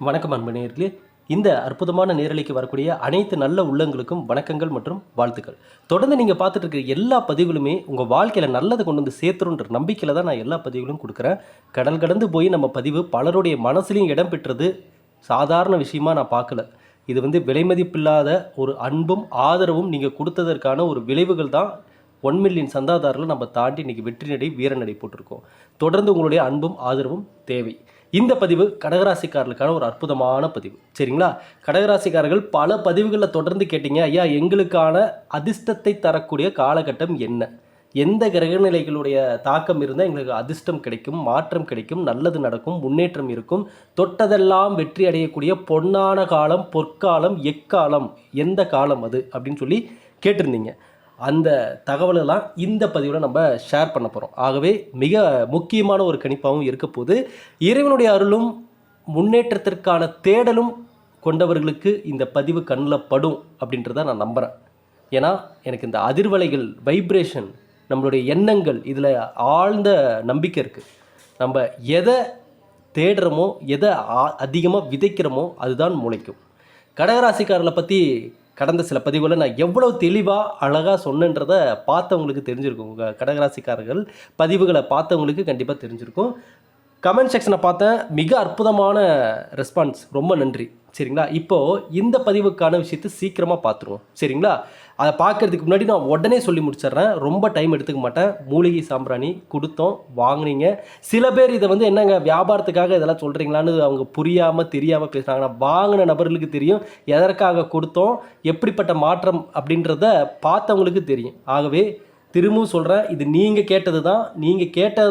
வணக்கம் அன்பு நேயர்களே. இந்த அற்புதமான நேரலைக்கு வரக்கூடிய அனைத்து நல்ல உள்ளங்களுக்கும் வணக்கங்கள் மற்றும் வாழ்த்துக்கள். தொடர்ந்து நீங்கள் பார்த்துட்டு இருக்கிற எல்லா பதிவுகளுமே உங்கள் வாழ்க்கையில் நல்லது கொண்டு வந்து சேர்த்துருன்ற நம்பிக்கையில் தான் நான் எல்லா பதிவுகளும் கொடுக்குறேன். கடல் கடந்து போய் நம்ம பதிவு பலருடைய மனசுலையும் இடம் பெற்றது சாதாரண விஷயமா நான் பார்க்கல. இது விலைமதிப்பில்லாத ஒரு அன்பும் ஆதரவும் நீங்கள் கொடுத்ததற்கான ஒரு விளைவுகள் தான் 1 மில்லியன் சந்தாதாரில் நம்ம தாண்டி இன்றைக்கி வெற்றி நடை வீர நடை போட்டிருக்கோம். தொடர்ந்து உங்களுடைய அன்பும் ஆதரவும் தேவை. இந்த பதிவு கடகராசிக்காரர்களுக்கான ஒரு அற்புதமான பதிவு. சரிங்களா? கடகராசிக்காரர்கள் பல பதிவுகளில் தொடர்ந்து கேட்டீங்க, ஐயா எங்களுக்கான அதிர்ஷ்டத்தை தரக்கூடிய காலகட்டம் என்ன, எந்த கிரகநிலைகளுடைய தாக்கம் இருந்தால் எங்களுக்கு அதிர்ஷ்டம் கிடைக்கும், மாற்றம் கிடைக்கும், நல்லது நடக்கும், முன்னேற்றம் இருக்கும், தொட்டதெல்லாம் வெற்றி அடையக்கூடிய பொன்னான காலம், பொற்காலம், எக்காலம், எந்த காலம் அது அப்படின்னு சொல்லி கேட்டிருந்தீங்க. அந்த தகவலெல்லாம் இந்த பதிவில் நம்ம ஷேர் பண்ண போகிறோம். ஆகவே மிக முக்கியமான ஒரு கணிப்பாகவும் இருக்க போது, இறைவனுடைய அருளும் முன்னேற்றத்திற்கான தேடலும் கொண்டவர்களுக்கு இந்த பதிவு கண்ணில் படும் அப்படின்றத நான் நம்புகிறேன். ஏன்னா எனக்கு இந்த அதிர்வலைகள், வைப்ரேஷன், நம்மளுடைய எண்ணங்கள் இதில் ஆழ்ந்த நம்பிக்கை இருக்குது. நம்ம எதை தேடுறோமோ, எதை அதிகமாக விதைக்கிறோமோ அதுதான் முளைக்கும். கடகராசிக்காரர்களை பற்றி கடந்த சில பதிவுகளில் நான் எவ்வளோ தெளிவாக அழகாக சொன்னன்றதை பார்த்தவங்களுக்கு தெரிஞ்சிருக்கும். உங்கள் கடகராசிக்காரர்கள் பதிவுகளை பார்த்தவங்களுக்கு கண்டிப்பாக தெரிஞ்சிருக்கும். கமெண்ட் செக்ஷனை பார்த்தேன், மிக அற்புதமான ரெஸ்பான்ஸ், ரொம்ப நன்றி. சரிங்களா? இப்போது இந்த பதிவுக்கான விஷயத்தை சீக்கிரமாக பார்த்துருவோம். சரிங்களா? அதை பார்க்குறதுக்கு முன்னாடி நான் உடனே சொல்லி முடிச்சிட்றேன், ரொம்ப டைம் எடுத்துக்க மாட்டேன். மூலிகை சாம்பிராணி கொடுத்தோம், வாங்கினீங்க. சில பேர் இதை என்னங்க வியாபாரத்துக்காக இதெல்லாம் சொல்கிறீங்களான்னு அவங்க புரியாமல் தெரியாமல் பேசுகிறாங்கன்னா, வாங்கின நபர்களுக்கு தெரியும் எதற்காக கொடுத்தோம், எப்படிப்பட்ட மாற்றம் அப்படின்றத பார்த்தவங்களுக்கு தெரியும். ஆகவே திரும்பவும் சொல்கிறேன், இது நீங்கள் கேட்டது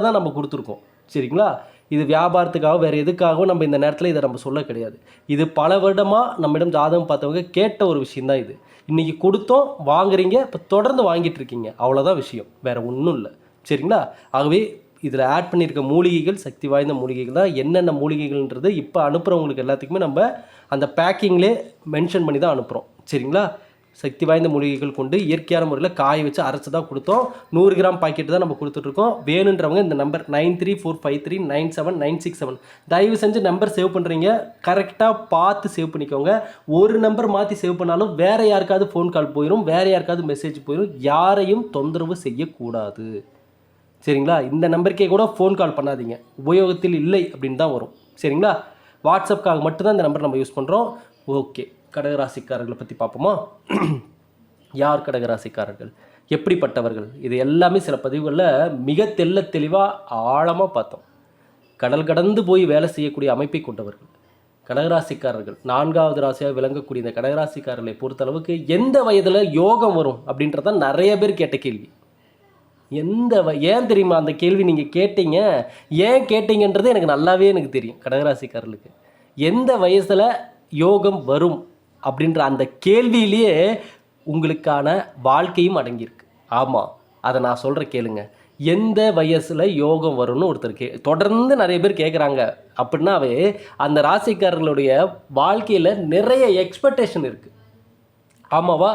தான் நம்ம கொடுத்துருக்கோம். சரிங்களா? இது வியாபாரத்துக்காக வேறு எதுக்காகவும் நம்ம இந்த நேரத்தில் இதை நம்ம சொல்ல கிடையாது. இது பல வருடமாக நம்மிடம் ஜாதகம் பார்த்தவங்க கேட்ட ஒரு விஷயந்தான் இது. இன்றைக்கி கொடுத்தோம், வாங்குறீங்க, இப்போ தொடர்ந்து வாங்கிட்டு இருக்கீங்க, அவ்வளோதான் விஷயம், வேறு ஒன்றும் இல்லை. சரிங்களா? ஆகவே இதில் ஆட் பண்ணியிருக்க மூலிகைகள் சக்தி வாய்ந்த மூலிகைகள் தான். என்னென்ன மூலிகைகள்ன்றது இப்போ அனுப்புகிறவங்களுக்கு எல்லாத்துக்குமே நம்ம அந்த பேக்கிங்லேயே மென்ஷன் பண்ணி தான் அனுப்புகிறோம். சரிங்களா? சக்தி வாய்ந்த மூலிகைகள் கொண்டு இயற்கையான முறையில் காய வச்சு அரைச்சி தான் கொடுத்தோம். 100 கிராம் பாக்கெட்டு தான் நம்ம கொடுத்துட்ருக்கோம். வேணுன்றவங்க இந்த நம்பர் 9345397967 தயவு செஞ்சு நம்பர் சேவ் பண்ணுறீங்க, கரெக்டாக பார்த்து சேவ் பண்ணிக்கோங்க. ஒரு நம்பர் மாற்றி சேவ் பண்ணாலும் வேறு யாருக்காவது ஃபோன் கால் போயிடும், வேறு யாருக்காவது மெசேஜ் போயிடும். யாரையும் தொந்தரவு செய்யக்கூடாது. சரிங்களா? இந்த நம்பருக்கே கூட ஃபோன் கால் பண்ணாதீங்க, உபயோகத்தில் இல்லை அப்படின்னு தான் வரும். சரிங்களா? வாட்ஸ்அப்புக்காக மட்டும்தான் இந்த நம்பர் நம்ம யூஸ் பண்ணுறோம். ஓகே, கடகராசிக்காரர்களை பற்றி பார்ப்போமா? யார் கடகராசிக்காரர்கள், எப்படிப்பட்டவர்கள், இது எல்லாமே சில பதிவுகளில் மிக தெளிவாக ஆழமாக பார்த்தோம். கடல் கடந்து போய் வேலை செய்யக்கூடிய அமைப்பை கொண்டவர்கள் கடகராசிக்காரர்கள். 4வது ராசியாக விளங்கக்கூடிய இந்த கடகராசிக்காரர்களை பொறுத்தளவுக்கு எந்த வயதில் யோகம் வரும் அப்படின்றத நிறைய பேர் கேட்ட கேள்வி. ஏன் தெரியுமா அந்த கேள்வி நீங்கள் கேட்டீங்க? ஏன் கேட்டீங்கன்றது எனக்கு தெரியும். கடகராசிக்காரர்களுக்கு எந்த வயசில் யோகம் வரும் அப்படின்ற அந்த கேள்வியிலேயே உங்களுக்கான வாழ்க்கையும் அடங்கியிருக்கு. ஆமாம், அதை நான் சொல்கிற கேளுங்க. எந்த வயசில் யோகம் வரும்னு ஒருத்தர் தொடர்ந்து நிறைய பேர் கேட்குறாங்க. அப்படின்னாவே அந்த ராசிக்காரர்களுடைய வாழ்க்கையில் நிறைய எக்ஸ்பெக்டேஷன் இருக்குது. ஆமாவா?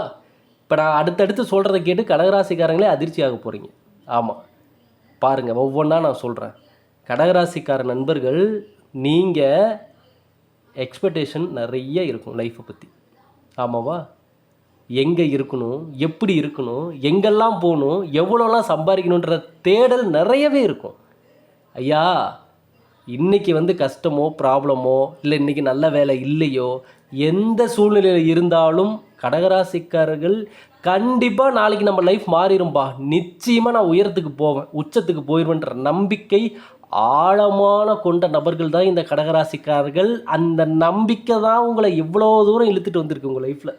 இப்போ நான் அடுத்தடுத்து சொல்கிறத கேட்டு கடகராசிக்காரங்களே அதிர்ச்சியாக போகிறீங்க. ஆமாம், பாருங்கள், ஒவ்வொன்றா நான் சொல்கிறேன். கடகராசிக்கார நண்பர்கள், நீங்கள் எக்ஸ்பெக்டேஷன் நிறைய இருக்கும் லைஃப்பை பற்றி. ஆமாவா? எங்கே இருக்கணும், எப்படி இருக்கணும், எங்கெல்லாம் போகணும், எவ்வளோலாம் சம்பாதிக்கணுன்ற தேடல் நிறையவே இருக்கும். ஐயா, இன்றைக்கி கஷ்டமோ ப்ராப்ளமோ இல்லை இன்றைக்கி நல்ல வேலை இல்லையோ, எந்த சூழ்நிலையில் இருந்தாலும் கடகராசிக்காரர்கள் கண்டிப்பாக நாளைக்கு நம்ம லைஃப் மாறிடும்பா, நிச்சயமாக நான் உயரத்துக்கு போவேன், உச்சத்துக்கு போயிடுவேன்ற நம்பிக்கை ஆழமான கொண்ட நபர்கள் தான் இந்த கடகராசிக்காரர்கள். அந்த நம்பிக்கை தான் உங்களை இவ்வளோ தூரம் இழுத்துட்டு வந்திருக்கு உங்கள் லைஃப்பில்.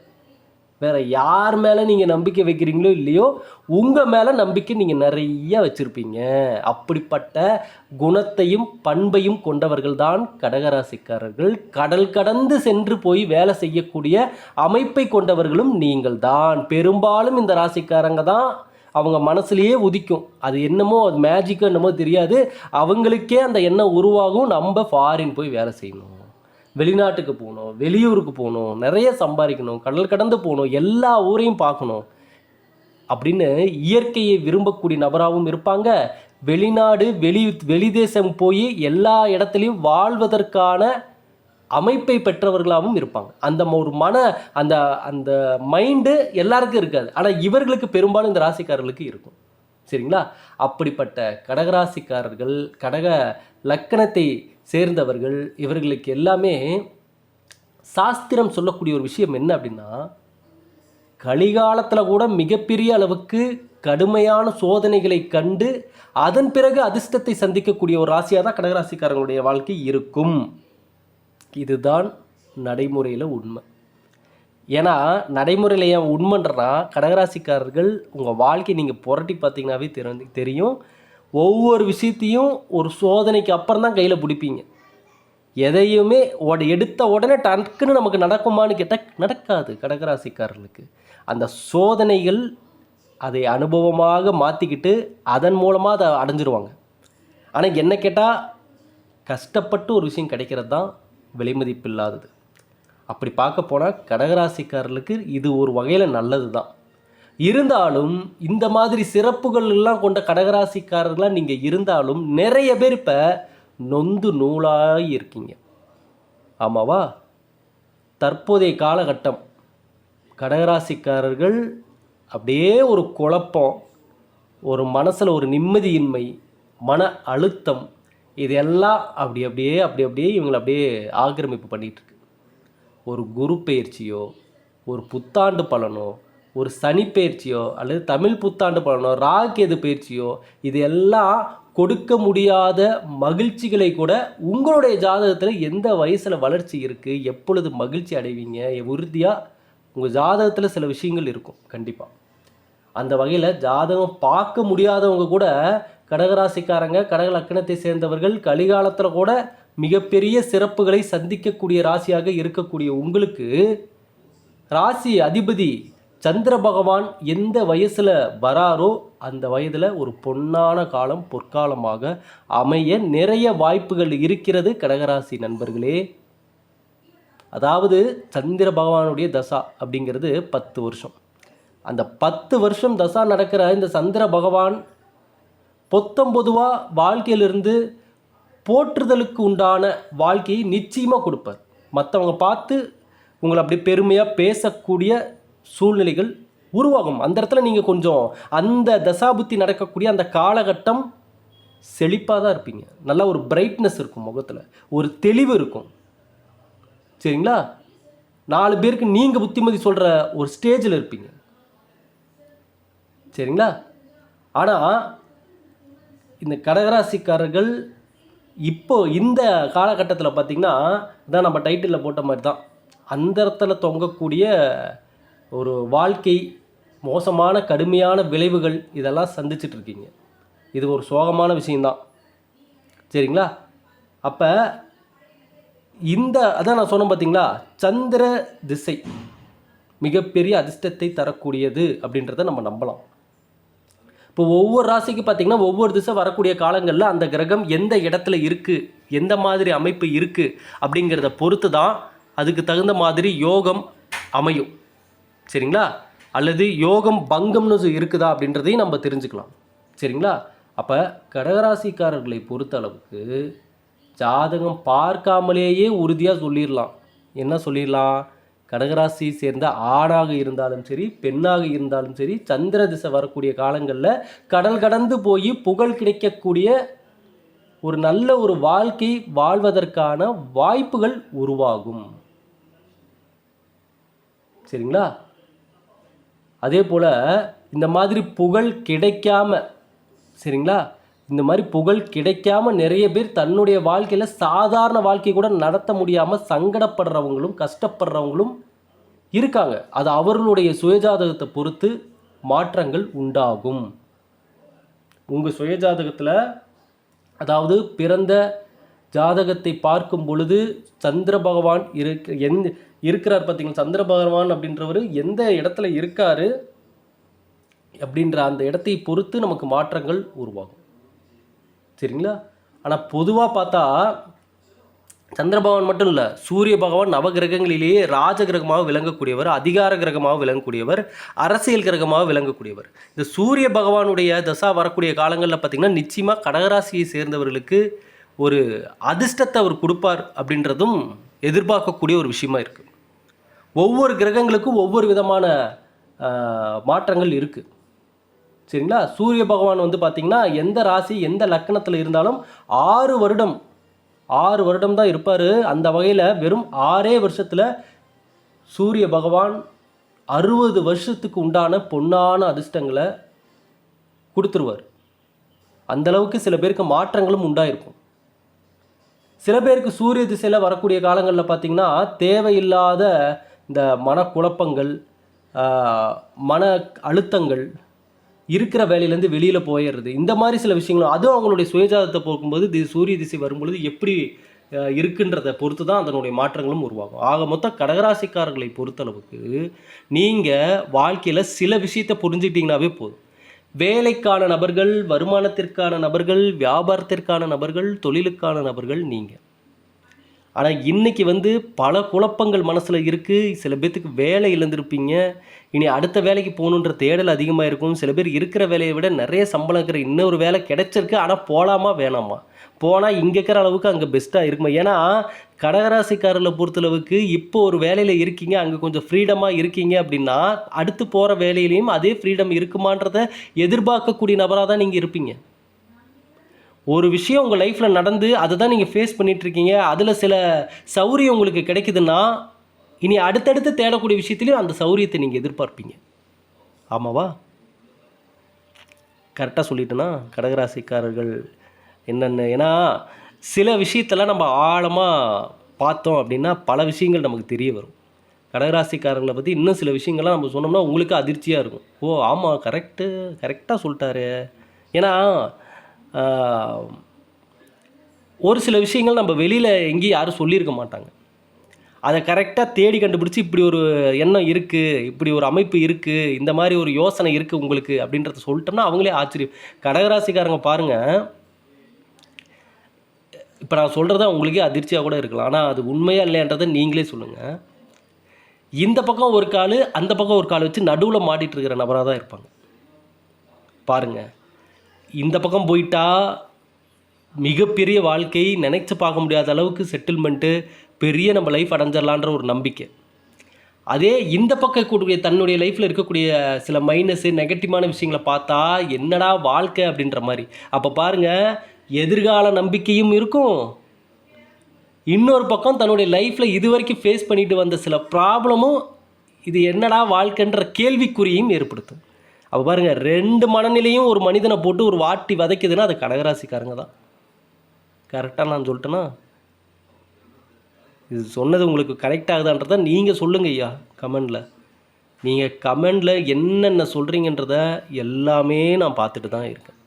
வேறு யார் மேலே நீங்கள் நம்பிக்கை வைக்கிறீங்களோ இல்லையோ, உங்கள் மேலே நம்பிக்கை நீங்கள் நிறைய வச்சுருப்பீங்க. அப்படிப்பட்ட குணத்தையும் பண்பையும் கொண்டவர்கள் தான் கடகராசிக்காரர்கள். கடல் கடந்து சென்று போய் வேலை செய்யக்கூடிய அமைப்பை கொண்டவர்களும் நீங்கள் தான். பெரும்பாலும் இந்த ராசிக்காரங்க தான் அவங்க மனசுலேயே உதிக்கும். அது என்னமோ, அது மேஜிக்கோ என்னமோ தெரியாது, அவங்களுக்கே அந்த எண்ணம் உருவாகும். நம்ம ஃபாரின் போய் வேலை செய்யணும், வெளிநாட்டுக்கு போகணும், வெளியூருக்கு போகணும், நிறைய சம்பாதிக்கணும், கடல் கடந்து போகணும், எல்லா ஊரையும் பார்க்கணும் அப்படின்னு இயற்கையை விரும்பக்கூடிய நபராகவும் இருப்பாங்க. வெளிநாடு வெளிதேசம் போய் எல்லா இடத்துலையும் வாழ்வதற்கான அமைப்பை பெற்றவர்களாகவும் இருப்பாங்க. அந்த ஒரு அந்த அந்த மைண்டு எல்லாருக்கும் இருக்காது. ஆனால் இவர்களுக்கு பெரும்பாலும் இந்த ராசிக்காரர்களுக்கு இருக்கும். சரிங்களா? அப்படிப்பட்ட கடகராசிக்காரர்கள், கடக லக்கணத்தை சேர்ந்தவர்கள், இவர்களுக்கு எல்லாமே சாஸ்திரம் சொல்லக்கூடிய ஒரு விஷயம் என்ன அப்படின்னா, கலிகாலத்தில் கூட மிகப்பெரிய அளவுக்கு கடுமையான சோதனைகளை கண்டு அதன் பிறகு அதிர்ஷ்டத்தை சந்திக்கக்கூடிய ஒரு ராசியாக தான் கடகராசிக்காரர்களுடைய வாழ்க்கை இருக்கும். இதுதான் நடைமுறையில் உண்மை. ஏன்னா நடைமுறையில் ஏன் உண்மைன்றனா, கடகராசிக்காரர்கள் உங்கள் வாழ்க்கை நீங்கள் புரட்டி பார்த்தீங்கன்னாவே தெரியும். ஒவ்வொரு விஷயத்தையும் ஒரு சோதனைக்கு அப்புறம் தான் கையில் பிடிப்பீங்க. எதையுமே எடுத்த உடனே டக்குன்னு நமக்கு நடக்குமான்னு கேட்டால் நடக்காது. கடகராசிக்காரர்களுக்கு அந்த சோதனைகள் அதை அனுபவமாக மாற்றிக்கிட்டு அதன் மூலமாக அதை அடைஞ்சிருவாங்க. ஆனால் என்ன கேட்டால் கஷ்டப்பட்டு ஒரு விஷயம் கிடைக்கிறது தான் விலைமதிப்பு இல்லாதது. அப்படி பார்க்க போனால் கடகராசிக்காரர்களுக்கு இது ஒரு வகையில் நல்லது தான். இருந்தாலும் இந்த மாதிரி சிறப்புகள் எல்லாம் கொண்ட கடகராசிக்காரர்களாக நீங்கள் இருந்தாலும் நிறைய பேர் இப்போ நொந்து நூலாக இருக்கீங்க. ஆமாவா? தற்போதைய காலகட்டம் கடகராசிக்காரர்கள் அப்படியே ஒரு குழப்பம், ஒரு மனசில் ஒரு நிம்மதியின்மை, மன அழுத்தம், இதெல்லாம் அப்படியே இவங்களை அப்படியே ஆக்கிரமிப்பு பண்ணிகிட்ருக்கு. ஒரு குரு பயிற்சியோ, ஒரு புத்தாண்டு பலனோ, ஒரு சனி பயிற்சியோ, அல்லது தமிழ் புத்தாண்டு பலனோ, ராகு பயிற்சியோ, இது எல்லாம் கொடுக்க முடியாத மகிழ்ச்சிகளை கூட உங்களுடைய ஜாதகத்தில் எந்த வயசில் வளர்ச்சி இருக்குது, எப்பொழுது மகிழ்ச்சி அடைவீங்க, உறுதியாக உங்கள் ஜாதகத்தில் சில விஷயங்கள் இருக்கும் கண்டிப்பாக. அந்த வகையில் ஜாதகம் பார்க்க முடியாதவங்க கூட கடகராசிக்காரங்க, கடக லக்கணத்தை சேர்ந்தவர்கள் கலிகாலத்தில் கூட மிகப்பெரிய சிறப்புகளை சந்திக்கக்கூடிய ராசியாக இருக்கக்கூடிய உங்களுக்கு ராசி அதிபதி சந்திர பகவான் எந்த வயசில் வராரோ அந்த வயதில் ஒரு பொன்னான காலம், பொற்காலமாக அமைய நிறைய வாய்ப்புகள் இருக்கிறது கடகராசி நண்பர்களே. அதாவது சந்திர பகவானுடைய தசா அப்படிங்கிறது 10 வருஷம். அந்த 10 வருஷம் தசா நடக்கிற இந்த சந்திர பகவான் பொதுவாக வாழ்க்கையிலிருந்து போற்றுதலுக்கு உண்டான வாழ்க்கையை நிச்சயமாக கொடுப்பார். மற்றவங்க பார்த்து உங்களை அப்படி பெருமையாக பேசக்கூடிய சூழ்நிலைகள் உருவாகும். அந்த இடத்துல நீங்கள் கொஞ்சம் அந்த தசாபுத்தி நடக்கக்கூடிய அந்த காலகட்டம் செழிப்பாக தான் இருப்பீங்க. நல்லா ஒரு பிரைட்னஸ் இருக்கும், முகத்தில் ஒரு தெளிவு இருக்கும். சரிங்களா? 4 பேருக்கு நீங்கள் புத்திமதி சொல்கிற ஒரு ஸ்டேஜில் இருப்பீங்க. சரிங்களா? ஆனால் இந்த கடகராசிக்காரர்கள் இப்போ இந்த காலகட்டத்தில் பார்த்திங்கன்னா தான் நம்ம டைட்டிலில் போட்ட மாதிரி தான் அந்த இடத்துல தொங்கக்கூடிய ஒரு வாழ்க்கை, மோசமான கடுமையான விளைவுகள் இதெல்லாம் சந்திச்சிட்ருக்கீங்க. இது ஒரு சோகமான விஷயந்தான். சரிங்களா? அப்போ அதான் நான் சொன்னேன் பார்த்தீங்களா, சந்திர திசை மிகப்பெரிய அதிர்ஷ்டத்தை தரக்கூடியது அப்படின்றத நம்ம நம்பலாம். இப்போ ஒவ்வொரு ராசிக்கு பார்த்திங்கன்னா ஒவ்வொரு திசை வரக்கூடிய காலங்களில் அந்த கிரகம் எந்த இடத்துல இருக்குது, எந்த மாதிரி அமைப்பு இருக்குது அப்படிங்கிறத பொறுத்து தான் அதுக்கு தகுந்த மாதிரி யோகம் அமையும். சரிங்களா? அல்லது யோகம் பங்கம்னு இருக்குதா அப்படின்றதையும் நம்ம தெரிஞ்சுக்கலாம். சரிங்களா? அப்போ கடகராசிக்காரர்களை பொறுத்த அளவுக்கு ஜாதகம் பார்க்காமலேயே உறுதியாக சொல்லிடலாம். என்ன சொல்லிடலாம்? கடகராசி சேர்ந்த ஆணாக இருந்தாலும் சரி, பெண்ணாக இருந்தாலும் சரி, சந்திர திசை வரக்கூடிய காலங்களில் கடல் கடந்து போய் புகழ் கிடைக்கக்கூடிய ஒரு நல்ல ஒரு வாழ்க்கை வாழ்வதற்கான வாய்ப்புகள் உருவாகும். சரிங்களா? அதே போல் இந்த மாதிரி புகழ் கிடைக்காம, சரிங்களா, இந்த மாதிரி புகழ் கிடைக்காம நிறைய பேர் தன்னுடைய வாழ்க்கையில் சாதாரண வாழ்க்கை கூட நடத்த முடியாமல் சங்கடப்படுறவங்களும் கஷ்டப்படுறவங்களும் இருக்காங்க. அது அவர்களுடைய சுயஜாதகத்தை பொறுத்து மாற்றங்கள் உண்டாகும். உங்கள் சுயஜாதகத்தில் அதாவது பிறந்த ஜாதகத்தை பார்க்கும் பொழுது சந்திர பகவான் இருக்கிறார் பார்த்தீங்களா, சந்திர பகவான் அப்படின்றவர் எந்த இடத்துல இருக்கார் அப்படின்ற அந்த இடத்தை பொறுத்து நமக்கு மாற்றங்கள் உருவாகும். சரிங்களா? ஆனால் பொதுவாக பார்த்தா சந்திர பகவான் மட்டும் இல்லை, சூரிய பகவான் நவகிரகங்களிலேயே ராஜ கிரகமாக விளங்கக்கூடியவர், அதிகார கிரகமாக விளங்கக்கூடியவர், அரசியல் கிரகமாக விளங்கக்கூடியவர். இந்த சூரிய பகவானுடைய தசா வரக்கூடிய காலங்களில் பார்த்திங்கன்னா நிச்சயமாக கடகராசியை சேர்ந்தவர்களுக்கு ஒரு அதிர்ஷ்டத்தை அவர் கொடுப்பார் அப்படின்றதும் எதிர்பார்க்கக்கூடிய ஒரு விஷயமா இருக்குது. ஒவ்வொரு கிரகங்களுக்கும் ஒவ்வொரு விதமான மாற்றங்கள் இருக்குது. சரிங்களா? சூரிய பகவான் வந்து பார்த்திங்கன்னா எந்த ராசி எந்த லக்கணத்தில் இருந்தாலும் 6 வருடம் தான் இருப்பார். அந்த வகையில் வெறும் 6 வருஷத்தில் சூரிய பகவான் 60 வருஷத்துக்கு உண்டான பொன்னான அதிர்ஷ்டங்களை கொடுத்துருவார். அந்தளவுக்கு சில பேருக்கு மாற்றங்களும் உண்டாயிருக்கும். சில பேருக்கு சூரிய திசையில் வரக்கூடிய காலங்களில் பார்த்திங்கன்னா தேவையில்லாத இந்த மனக்குழப்பங்கள், மன அழுத்தங்கள், இருக்கிற வேலையிலேருந்து வெளியில் போயிடுறது, இந்த மாதிரி சில விஷயங்களும் அதுவும் அவங்களுடைய சுயஜாதத்தை பார்க்கும்போது சூரிய திசை வரும்பொழுது எப்படி இருக்குன்றதை பொறுத்து தான் அதனுடைய மாற்றங்களும் உருவாகும். ஆக மொத்தம் கடகராசிக்காரர்களை பொறுத்தளவுக்கு நீங்கள் வாழ்க்கையில் சில விஷயத்தை புரிஞ்சுக்கிட்டிங்கனாவே போதும். வேலைக்கான நபர்கள், வருமானத்திற்கான நபர்கள், வியாபாரத்திற்கான நபர்கள், தொழிலுக்கான நபர்கள் நீங்கள். ஆனால் இன்றைக்கி வந்து பல குழப்பங்கள் மனசில் இருக்குது. சில பேர்த்துக்கு வேலை இழந்திருப்பீங்க. இனி அடுத்த வேலைக்கு போகணுன்ற தேடல் அதிகமாக இருக்கும். சில பேர் இருக்கிற வேலையை விட நிறைய சம்பளம் இருக்கிற இன்னொரு வேலை கிடைச்சிருக்கு. ஆனால் போகலாமா வேணாமா, போனால் இங்கே இருக்கிற அளவுக்கு அங்கே பெஸ்ட்டாக இருக்குமா? ஏன்னா கடகராசிக்காரர்களை பொறுத்தளவுக்கு இப்போ ஒரு வேலையில் இருக்கீங்க, அங்கே கொஞ்சம் ஃப்ரீடமாக இருக்கீங்க அப்படின்னா அடுத்து போகிற வேலையிலையும் அதே ஃப்ரீடம் இருக்குமான்றதை எதிர்பார்க்கக்கூடிய நபராக தான் நீங்கள் இருப்பீங்க. ஒரு விஷயம் உங்கள் லைஃப்பில் நடந்து அதை தான் நீங்கள் ஃபேஸ் பண்ணிகிட்ருக்கீங்க. அதில் சில சௌரியம் உங்களுக்கு கிடைக்குதுன்னா இனி அடுத்தடுத்து தேடக்கூடிய விஷயத்துலையும் அந்த சௌரியத்தை நீங்கள் எதிர்பார்ப்பீங்க. ஆமாவா? கரெக்டாக சொல்லிட்டேன்னா கடகராசிக்காரர்கள் என்னென்ன, ஏன்னா சில விஷயத்தெல்லாம் நம்ம ஆழமாக பார்த்தோம் அப்படின்னா பல விஷயங்கள் நமக்கு தெரிய வரும். கடகராசிக்காரர்களை பற்றி இன்னும் சில விஷயங்கள்லாம் நம்ம சொன்னோம்னா உங்களுக்கு அதிர்ச்சியாக இருக்கும். ஓ ஆமாம், கரெக்டாக சொல்லிட்டாரு. ஏன்னா ஒரு சில விஷயங்கள் நம்ம வெளியில் எங்கேயும் யாரும் சொல்லியிருக்க மாட்டாங்க. அதை கரெக்டாக தேடி கண்டுபிடிச்சி இப்படி ஒரு எண்ணம் இருக்குது, இப்படி ஒரு அமைப்பு இருக்குது, இந்த மாதிரி ஒரு யோசனை இருக்குது உங்களுக்கு அப்படின்றத சொல்லிட்டோம்னா அவங்களே ஆச்சரியம். கடகராசிக்காரங்க பாருங்கள், இப்போ நான் சொல்கிறத உங்களுக்கே அதிர்ச்சியாக கூட இருக்கலாம். ஆனால் அது உண்மையாக இல்லைன்றதை நீங்களே சொல்லுங்கள். இந்த பக்கம் ஒரு கால், அந்த பக்கம் ஒரு கால் வச்சு நடுவில் மாட்டிகிட்டு இருக்கிற நபராக தான் இருப்பாங்க. பாருங்கள், இந்த பக்கம் போயிட்டா மிகப்பெரிய வாழ்க்கை, நினைச்சு பார்க்க முடியாத அளவுக்கு செட்டில்மெண்ட்டு, பெரிய நம்ம லைஃப் அடைஞ்சிடலான்ற ஒரு நம்பிக்கை. அதே இந்த பக்கம் கூடிய தன்னுடைய லைஃப்பில் இருக்கக்கூடிய சில மைனஸு, நெகட்டிவான விஷயங்களை பார்த்தா என்னடா வாழ்க்கை அப்படின்ற மாதிரி. அப்போ பாருங்கள், எதிர்கால நம்பிக்கையும் இருக்கும், இன்னொரு பக்கம் தன்னுடைய லைஃப்பில் இது வரைக்கும் ஃபேஸ் பண்ணிட்டு வந்த சில ப்ராப்ளமும் இது என்னடா வாழ்க்கைன்ற கேள்விக்குறியும் ஏற்படுத்தும். அப்போ பாருங்கள், 2 மனநிலையும் ஒரு மனிதனை போட்டு ஒரு வாட்டி வதைக்குதுன்னா அது கடகராசிக்காரங்க தான். கரெக்டாக நான் சொல்லிட்டேன்னா? இது சொன்னது உங்களுக்கு கரெக்ட் ஆகுதான்றதை நீங்கள் சொல்லுங்கள் ஐயா கமெண்டில். நீங்கள் கமெண்டில் என்னென்ன சொல்கிறீங்கன்றத எல்லாமே நான் பார்த்துட்டு தான் இருக்கேன்.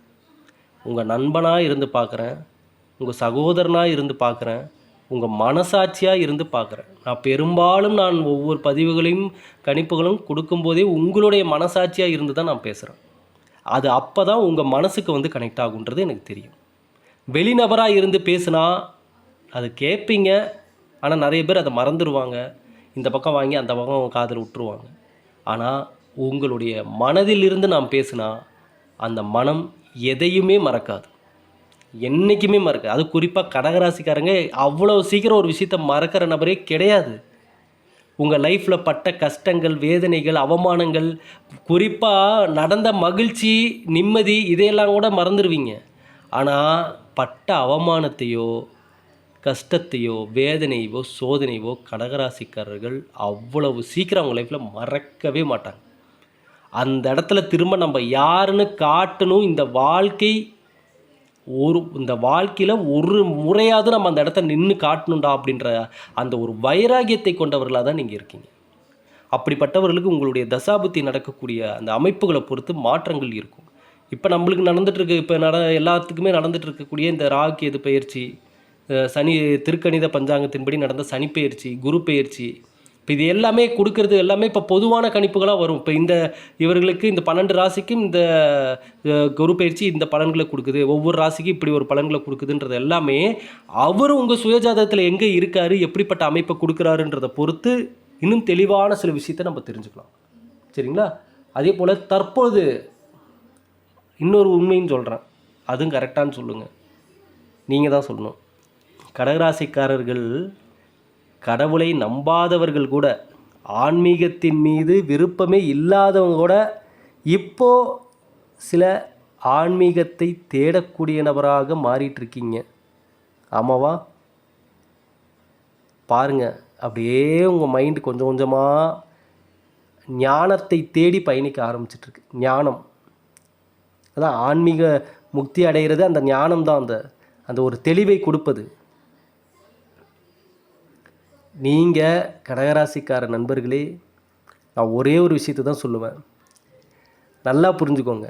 உங்கள் நண்பனாக இருந்து பார்க்குறேன், உங்கள் சகோதரனாக இருந்து பார்க்குறேன், உங்கள் மனசாட்சியாக இருந்து பார்க்குறேன். நான் பெரும்பாலும் ஒவ்வொரு பதிவுகளையும் கணிப்புகளும் கொடுக்கும்போதே உங்களுடைய மனசாட்சியாக இருந்து தான் நான் பேசுகிறேன். அது அப்போ தான் உங்கள் மனசுக்கு வந்து கனெக்ட் ஆகுன்றது எனக்கு தெரியும். வெளிநபராக இருந்து பேசுனா அது கேட்பீங்க, ஆனால் நிறைய பேர் அதை மறந்துடுவாங்க, இந்த பக்கம் வாங்கி அந்த பக்கம் காதில் விட்டுருவாங்க. ஆனால் உங்களுடைய மனதிலிருந்து நான் பேசுனா அந்த மனம் எதையுமே மறக்காது, என்றைக்குமே மறக்காது. அது குறிப்பாக கடகராசிக்காரங்க அவ்வளோ சீக்கிரம் ஒரு விஷயத்தை மறக்கிற நபரே கிடையாது. உங்கள் லைஃப்பில் பட்ட கஷ்டங்கள், வேதனைகள், அவமானங்கள், குறிப்பாக நடந்த மகிழ்ச்சி, நிம்மதி, இதையெல்லாம் கூட மறந்துடுவீங்க. ஆனால் பட்ட அவமானத்தையோ, கஷ்டத்தையோ, வேதனையோ, சோதனையோ கடகராசிக்காரர்கள் அவ்வளவு சீக்கிரம் அவங்க லைஃப்பில் மறக்கவே மாட்டாங்க. அந்த இடத்துல திரும்ப நம்ம யாருன்னு காட்டணும். இந்த வாழ்க்கையில் ஒரு முறையாவது நம்ம அந்த இடத்த நின்று காட்டணுண்டா அப்படின்ற அந்த ஒரு வைராகியத்தை கொண்டவர்களாக தான் நீங்கள் இருக்கீங்க. அப்படிப்பட்டவர்களுக்கு உங்களுடைய தசாபுத்தி நடக்கக்கூடிய அந்த அமைப்புகளை பொறுத்து மாற்றங்கள் இருக்கும். இப்போ நம்மளுக்கு நடந்துகிட்ருக்கு, இப்போ எல்லாத்துக்குமே நடந்துகிட்டு இருக்கக்கூடிய இந்த ராகு கேது பயிற்சி, சனி திருக்கணித பஞ்சாங்கத்தின்படி நடந்த சனி பயிற்சி, குரு பயிற்சி, இப்போ இது எல்லாமே கொடுக்கறது எல்லாமே இப்போ பொதுவான கணிப்புகளாக வரும். இப்போ இவர்களுக்கு இந்த 12 ராசிக்கும் இந்த குரு பயிற்சி இந்த பலன்களை கொடுக்குது, ஒவ்வொரு ராசிக்கும் இப்படி ஒரு பலன்களை கொடுக்குதுன்றது எல்லாமே அவர் உங்கள் சுயஜாதகத்தில் எங்கே இருக்கார், எப்படிப்பட்ட அமைப்பை கொடுக்குறாருன்றதை பொறுத்து இன்னும் தெளிவான சில விஷயத்தை நம்ம தெரிஞ்சுக்கலாம். சரிங்களா? அதே போல் தற்போது இன்னொரு உண்மைன்னு சொல்கிறேன், அதுவும் கரெக்டானு சொல்லுங்கள். நீங்கள் தான் சொல்லணும். கடகராசிக்காரர்கள் கடவுளை நம்பாதவர்கள் கூட, ஆன்மீகத்தின் மீது விருப்பமே இல்லாதவங்க கூட இப்போது சில ஆன்மீகத்தை தேடக்கூடிய நபராக மாறிட்டுருக்கீங்க. ஆமாவா? பாருங்கள், அப்படியே உங்கள் மைண்டு கொஞ்சம் கொஞ்சமாக ஞானத்தை தேடி பயணிக்க ஆரம்பிச்சிட்ருக்கு. ஞானம் அதான் ஆன்மீக முக்தி அடைகிறது, அந்த ஞானம் தான் அந்த அந்த ஒரு தெளிவை கொடுப்பது. நீங்கள் கடகராசிக்கார நண்பர்களே, நான் ஒரே ஒரு விஷயத்தை தான் சொல்லுவேன், நல்லா புரிஞ்சுக்கோங்க.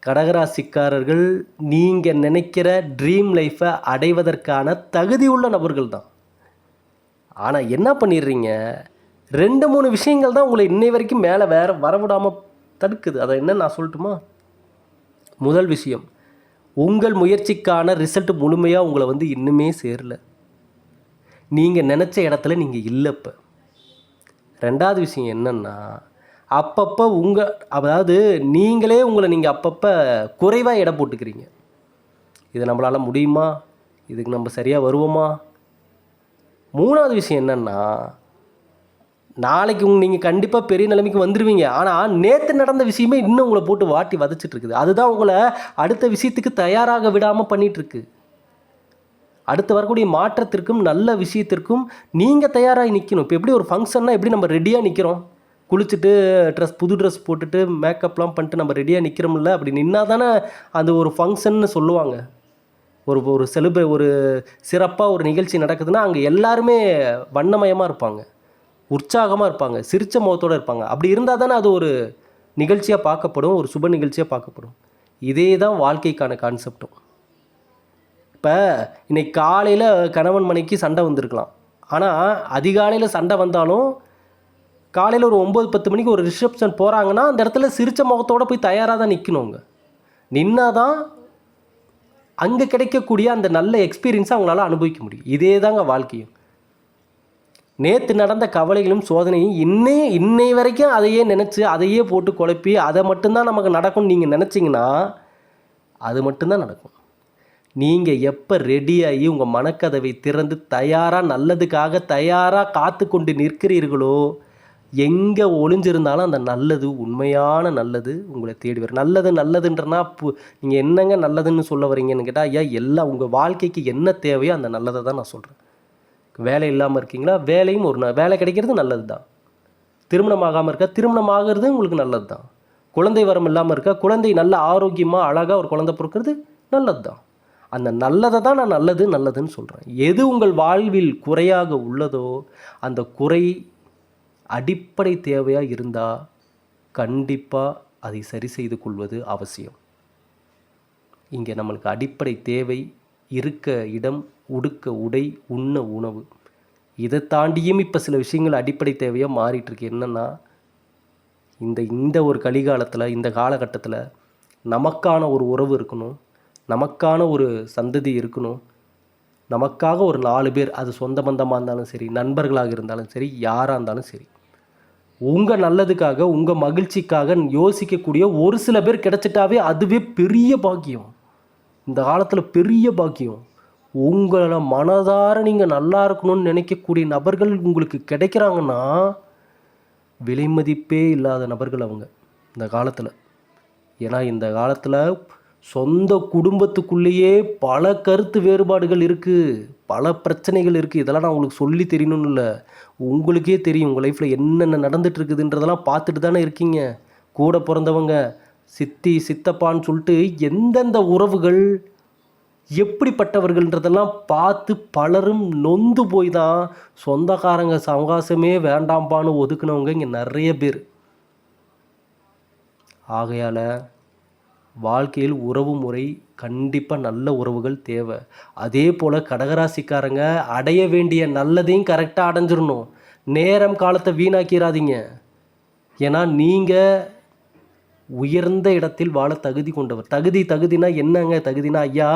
கடகராசிக்காரர்கள் நீங்கள் நினைக்கிற ட்ரீம் லைஃப்பை அடைவதற்கான தகுதி உள்ள நபர்கள் தான். ஆனால் என்ன பண்ணிடுறீங்க, 2-3 விஷயங்கள் தான் உங்களை இன்னை வரைக்கும் மேலே வரவிடாமல் தடுக்குது. அதை என்னன்னு நான் சொல்லட்டுமா? முதல் விஷயம், உங்கள் முயற்சிக்கான ரிசல்ட் முழுமையாக உங்களை இன்னுமே சேரலை. நீங்கள் நினச்ச இடத்துல நீங்கள் இல்லை. இப்போ 2வது விஷயம் என்னென்னா, அப்பப்போ அதாவது நீங்களே உங்களை நீங்கள் அப்பப்போ குறைவாக எடை போட்டுக்கிறீங்க. இது நம்மளால் முடியுமா, இதுக்கு நம்ம சரியாக வருவோமா? 3வது விஷயம் என்னென்னா, நாளைக்கு நீங்கள் கண்டிப்பாக பெரிய நிலைமைக்கு வந்துடுவீங்க. ஆனால் நேற்று நடந்த விஷயமே இன்னும் உங்களை போட்டு வாட்டி வதச்சிட்ருக்குது. அதுதான் உங்களை அடுத்த விஷயத்துக்கு தயாராக விடாமல் பண்ணிகிட்ருக்கு. அடுத்து வரக்கூடிய மாற்றத்திற்கும் நல்ல விஷயத்திற்கும் நீங்கள் தயாராகி நிற்கணும். இப்போ எப்படி ஒரு ஃபங்க்ஷன்னா எப்படி நம்ம ரெடியாக நிற்கிறோம், குளிச்சுட்டு புது ட்ரெஸ் போட்டுட்டு மேக்கப்லாம் பண்ணிட்டு நம்ம ரெடியாக நிற்கிறோம்ல, அப்படி நின்னா தானே அது ஒரு ஃபங்க்ஷன்னு சொல்லுவாங்க. ஒரு சிறப்பாக ஒரு நிகழ்ச்சி நடக்குதுன்னா அங்கே எல்லாருமே வண்ணமயமாக இருப்பாங்க, உற்சாகமாக இருப்பாங்க, சிரித்த முகத்தோடு இருப்பாங்க. அப்படி இருந்தால் தானே அது ஒரு நிகழ்ச்சியாக பார்க்கப்படும், ஒரு சுப நிகழ்ச்சியாக பார்க்கப்படும். இதே தான் வாழ்க்கைக்கான கான்செப்டும். இப்போ இன்றைக்கி காலையில் கணவன் மனைவிக்கு சண்டை வந்திருக்கலாம். ஆனால் அதிகாலையில் சண்டை வந்தாலும் காலையில் ஒரு 9-10 மணிக்கு ஒரு ரிசப்ஷன் போகிறாங்கன்னா அந்த இடத்துல சிரித்த முகத்தோடு போய் தயாராக தான் நிற்கணுங்க. நின்னா தான் அங்கே கிடைக்கக்கூடிய அந்த நல்ல எக்ஸ்பீரியன்ஸை அவங்களால அனுபவிக்க முடியும். இதே தாங்க வாழ்க்கையும். நேற்று நடந்த கவலைகளும் சோதனையும் இன்னை வரைக்கும் அதையே நினச்சி அதையே போட்டு குழப்பி அதை மட்டும்தான் நமக்கு நடக்கும்னு நீங்கள் நினச்சிங்கன்னா அது மட்டும்தான் நடக்கும். நீங்கள் எப்போ ரெடியாகி உங்கள் மனக்கதவை திறந்து தயாராக நல்லதுக்காக தயாராக காத்து கொண்டு நிற்கிறீர்களோ, எங்கே ஒளிஞ்சிருந்தாலும் அந்த நல்லது, உண்மையான நல்லது உங்களை தேடி வரும். நல்லதுன்றனா நீங்கள் என்னங்க நல்லதுன்னு சொல்ல வரீங்கன்னு கேட்டால், ஐயா எல்லாம் உங்கள் வாழ்க்கைக்கு என்ன தேவையோ அந்த நல்லதை தான் நான் சொல்கிறேன். வேலை இல்லாமல் இருக்கீங்களா, வேலையும் வேலை கிடைக்கிறது நல்லது தான். திருமணம் ஆகாமல் இருக்கா, திருமணம் ஆகிறது உங்களுக்கு நல்லது தான். குழந்தை வரம் இல்லாமல் இருக்கா, குழந்தை நல்ல ஆரோக்கியமாக அழகாக ஒரு குழந்தை பிறக்கிறது நல்லது தான். அந்த நல்லதை தான் நான் நல்லதுன்னு சொல்கிறேன். எது உங்கள் வாழ்வில் குறையாக உள்ளதோ அந்த குறை அடிப்படை தேவையாக இருந்தால் கண்டிப்பாக அதை சரி செய்து கொள்வது அவசியம். இங்கே நம்மளுக்கு அடிப்படை தேவை இருக்க இடம், உடுக்க உடை, உண்ண உணவு. இதை தாண்டியும் இப்போ சில விஷயங்கள் அடிப்படை தேவையாக மாறிட்டுருக்கு. என்னென்னா, இந்த ஒரு கலிகாலத்தில், இந்த காலகட்டத்தில் நமக்கான ஒரு உறவு இருக்கணும், நமக்கான ஒரு சந்ததி இருக்கணும், நமக்காக ஒரு 4 பேர், அது சொந்த பந்தமாக இருந்தாலும் சரி, நண்பர்களாக இருந்தாலும் சரி, யாராக இருந்தாலும் சரி, உங்கள் நல்லதுக்காக உங்கள் மகிழ்ச்சிக்காக யோசிக்கக்கூடிய ஒரு சில பேர் கிடைச்சிட்டாவே அதுவே பெரிய பாக்கியம். இந்த காலத்தில் பெரிய பாக்கியம். உங்களை மனதார நீங்கள் நல்லா இருக்கணும்னு நினைக்கக்கூடிய நபர்கள் உங்களுக்கு கிடைக்கிறாங்கன்னா விலை மதிப்பே இல்லாத நபர்கள் அவங்க இந்த காலத்தில். ஏன்னா இந்த காலத்தில் சொந்த குடும்பத்துக்குள்ளேயே பல கருத்து வேறுபாடுகள் இருக்குது, பல பிரச்சனைகள் இருக்குது. இதெல்லாம் நான் உங்களுக்கு சொல்லி தெரியணும்னு இல்லை, உங்களுக்கே தெரியும். உங்கள் லைஃப்பில் என்னென்ன நடந்துட்டு இருக்குதுன்றதெல்லாம் பார்த்துட்டு தானே இருக்கீங்க. கூட பிறந்தவங்க, சித்தி சித்தப்பான்னு சொல்லிட்டு எந்தெந்த உறவுகள் எப்படிப்பட்டவர்கள்ன்றதெல்லாம் பார்த்து பலரும் நொந்து போய் தான் சொந்தக்காரங்க சவகாசமே வேண்டாம்பான்னு ஒதுக்குனவங்க இங்கே நிறைய பேர். ஆகையால் வாழ்க்கையில் உறவு முறை கண்டிப்பாக நல்ல உறவுகள் தேவை. அதே போல் கடகராசிக்காரங்க அடைய வேண்டிய நல்லதையும் கரெக்டாக அடைஞ்சிடணும். நேரம் காலத்தை வீணாக்கிறாதீங்க. ஏன்னா நீங்கள் உயர்ந்த இடத்தில் வாழ தகுதி கொண்டவர். தகுதினா என்னங்க? தகுதினா ஐயா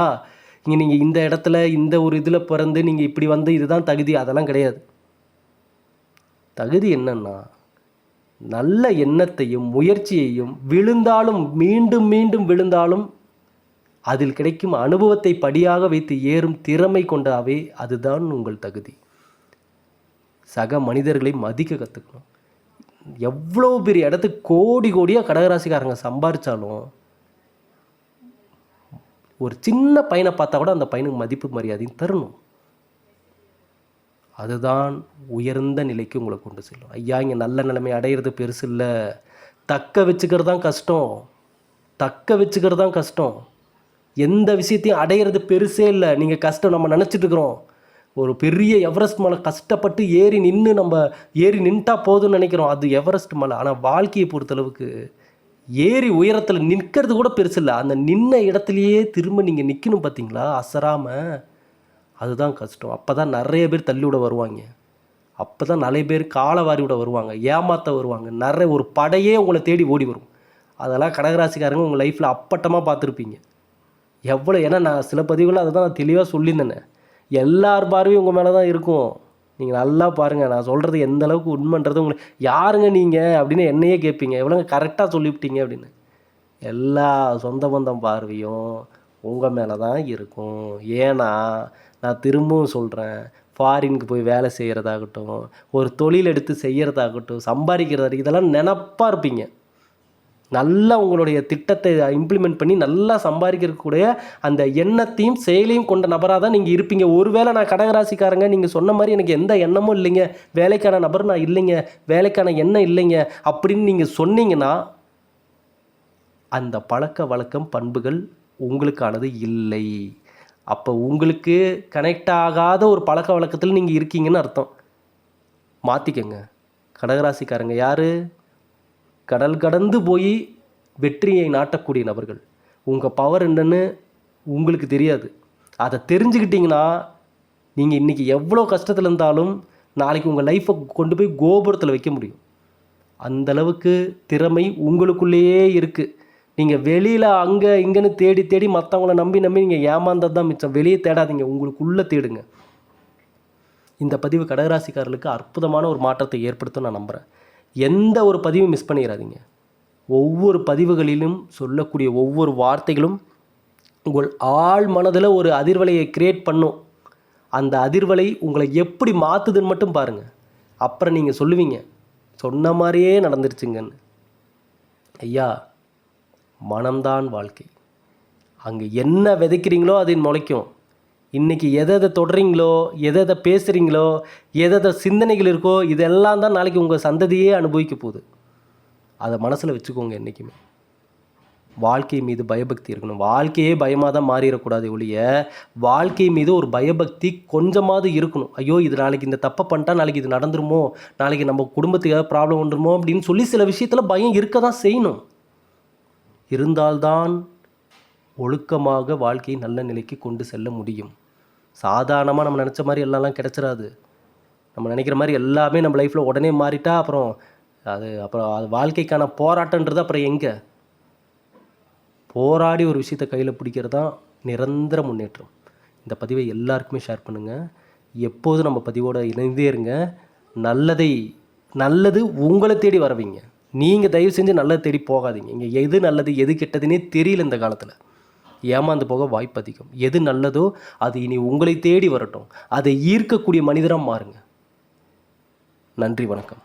இங்கே நீங்கள் இந்த இடத்துல இந்த ஒரு இதில் பிறந்து நீங்கள் இப்படி வந்து இதுதான் தகுதி, அதெல்லாம் கிடையாது. தகுதி என்னன்னா, நல்ல எண்ணத்தையும் முயற்சியையும் விழுந்தாலும் மீண்டும் மீண்டும் விழுந்தாலும் அதில் கிடைக்கும் அனுபவத்தை படியாக வைத்து ஏறும் திறமை கொண்டாவே அதுதான் உங்கள் தகுதி. சக மனிதர்களை மதிக்க கற்றுக்கணும். எவ்வளோ பெரிய இடத்துக்கு கோடி கோடியாக கடகராசிக்காரங்க சம்பாரித்தாலும் ஒரு சின்ன பையனை பார்த்தா கூட அந்த பையனுக்கு மதிப்பு மரியாதையும் தரணும். அதுதான் உயர்ந்த நிலைக்கு உங்களை கொண்டு செல்லும். ஐயா, இங்கே நல்ல நிலைமை அடையிறது பெருசு இல்லை, தக்க வச்சுக்கிறது தான் கஷ்டம். தக்க வச்சுக்கிறது தான் கஷ்டம். எந்த விஷயத்தையும் அடையிறது பெருசே இல்லை. நீங்கள் கஷ்டம் நம்ம நினச்சிட்டு இருக்கிறோம். ஒரு பெரிய எவரெஸ்ட் மலை கஷ்டப்பட்டு ஏறி நின்றுட்டா போதும்னு நினைக்கிறோம். அது எவரெஸ்ட் மலை. ஆனால் வாழ்க்கையை பொறுத்தளவுக்கு ஏறி உயரத்தில் நிற்கிறது கூட பெருசு இல்லை. அந்த நின்ன இடத்துலையே திரும்ப நீங்கள் நிற்கணும் பார்த்தீங்களா, அசராமல். அதுதான் கஷ்டம். அப்போ தான் நிறைய பேர் தள்ளி விட வருவாங்க. அப்போ தான் நிறைய பேர் காலை வாரி விட வருவாங்க, ஏமாற்ற வருவாங்க. நிறைய ஒரு படையே உங்களை தேடி ஓடி வரும். அதெல்லாம் கடகராசிக்காரங்க உங்கள் லைஃப்பில் அப்பட்டமாக பார்த்துருப்பீங்க. எவ்வளோ, ஏன்னா நான் சில பதிவுகள் அதை தான் நான் தெளிவாக சொல்லியிருந்தேனே. எல்லார் பார்வையும் உங்கள் மேலே தான் இருக்கும். நீங்கள் நல்லா பாருங்கள், நான் சொல்கிறது எந்த அளவுக்கு உண்மைன்றது உங்களுக்கு. யாருங்க நீங்கள் அப்படின்னு என்னையே கேட்பீங்க, எவ்வளோங்க கரெக்டாக சொல்லிவிட்டீங்க அப்படின்னு. எல்லா சொந்த பந்தம் பார்வையும் உங்கள் மேலே தான் இருக்கும். ஏன்னா நான் திரும்பவும் சொல்கிறேன், ஃபாரினுக்கு போய் வேலை செய்கிறதாகட்டும், ஒரு தொழில் எடுத்து செய்கிறதாகட்டும், சம்பாதிக்கிறதாகட்டும், இதெல்லாம் நினப்பாக இருப்பீங்க. நல்லா உங்களுடைய திட்டத்தை இம்ப்ளிமெண்ட் பண்ணி நல்லா சம்பாதிக்கக்கூடிய அந்த எண்ணத்தையும் செயலையும் கொண்ட நபராக தான் நீங்கள் இருப்பீங்க. ஒருவேளை நான் கடகராசிக்காரங்க, நீங்கள் சொன்ன மாதிரி எனக்கு எந்த எண்ணமும் இல்லைங்க, வேலைக்கான நபர் நான் இல்லைங்க, வேலைக்கான எண்ணம் இல்லைங்க அப்படின்னு நீங்கள் சொன்னீங்கன்னா அந்த பழக்க வழக்கம் பண்புகள் உங்களுக்கானது இல்லை. அப்போ உங்களுக்கு கனெக்ட் ஆகாத ஒரு பழக்க வழக்கத்தில் நீங்கள் இருக்கீங்கன்னு அர்த்தம். மாற்றிக்கங்க. கடகராசிக்காரங்க யார்? கடல் கடந்து போய் வெற்றியை நாட்டக்கூடிய நபர்கள். உங்கள் பவர் என்னன்னு உங்களுக்கு தெரியாது. அதை தெரிஞ்சுக்கிட்டிங்கன்னா நீங்கள் இன்றைக்கி எவ்வளோ கஷ்டத்தில் இருந்தாலும் நாளைக்கு உங்கள் லைஃப்பை கொண்டு போய் கோபுரத்தில் வைக்க முடியும். அந்தளவுக்கு திறமை உங்களுக்குள்ளேயே இருக்குது. நீங்கள் வெளியில் அங்கே இங்கேன்னு தேடி தேடி மற்றவங்கள நம்பி நீங்கள் ஏமாந்தது தான் மிச்சம். வெளியே தேடாதீங்க, உங்களுக்குள்ளே தேடுங்க. இந்த பதிவு கடகராசிக்காரர்களுக்கு அற்புதமான ஒரு மாற்றத்தை ஏற்படுத்தும் நான் நம்புகிறேன். எந்த ஒரு பதிவும் மிஸ் பண்ணிடாதீங்க. ஒவ்வொரு பதிவுகளிலும் சொல்லக்கூடிய ஒவ்வொரு வார்த்தைகளும் உங்கள் ஆழ் மனதில் ஒரு அதிர்வலையை கிரியேட் பண்ணும். அந்த அதிர்வலை உங்களை எப்படி மாற்றுதுன்னு மட்டும் பாருங்கள். அப்புறம் நீங்கள் சொல்லுவீங்க, சொன்ன மாதிரியே நடந்துருச்சுங்கன்னு. ஐயா, மனம்தான் வாழ்க்கை. அங்கே என்ன விதைக்கிறீங்களோ அது முளைக்கும். இன்றைக்கி எதை தொடுறீங்களோ, எதை பேசுகிறீங்களோ, எதை சிந்தனைகள் இருக்கோ, இதெல்லாம் தான் நாளைக்கு உங்கள் சந்ததியே அனுபவிக்க போகுது. அதை மனசில் வச்சுக்கோங்க. என்றைக்குமே வாழ்க்கை மீது பயபக்தி இருக்கணும். வாழ்க்கையே பயமாக தான் மாறிடக்கூடாது ஒழிய, வாழ்க்கை மீது ஒரு பயபக்தி கொஞ்சமாவது இருக்கணும். ஐயோ, இது நாளைக்கு இந்த தப்பை பண்ணிட்டா நாளைக்கு இது நடந்துருமோ, நாளைக்கு நம்ம குடும்பத்துக்கு ஏதாவது ப்ராப்ளம் வந்துருமோ அப்படின்னு சொல்லி சில விஷயத்தில் பயம் இருக்க தான் செய்யணும். இருந்தால்தான் ஒழுக்கமாக வாழ்க்கையை நல்ல நிலைக்கு கொண்டு செல்ல முடியும். சாதாரணமாக நம்ம நினச்ச மாதிரி எல்லாம் கிடச்சிடாது. நம்ம நினைக்கிற மாதிரி எல்லாமே நம்ம லைஃப்பில் உடனே மாறிட்டா அப்புறம் அது வாழ்க்கைக்கான போராட்டன்றது அப்புறம் எங்கே? போராடி ஒரு விஷயத்தை கையில் பிடிக்கிறது தான் நிரந்தர முன்னேற்றம். இந்த பதிவை எல்லாருக்குமே ஷேர் பண்ணுங்கள். எப்போதும் நம்ம பதிவோடு இணைந்தே இருங்க. நல்லது உங்களை தேடி வரவீங்க. நீங்கள் தயவு செஞ்சு நல்லது தேடி போகாதீங்க. இங்கே எது நல்லது எது கெட்டதுன்னே தெரியல இந்த காலத்தில். ஏமாந்து போக வாய்ப்பு அதிகம். எது நல்லதோ அது இனி உங்களை தேடி வரட்டும். அதை ஈர்க்கக்கூடிய மனிதராக மாறுங்க. நன்றி, வணக்கம்.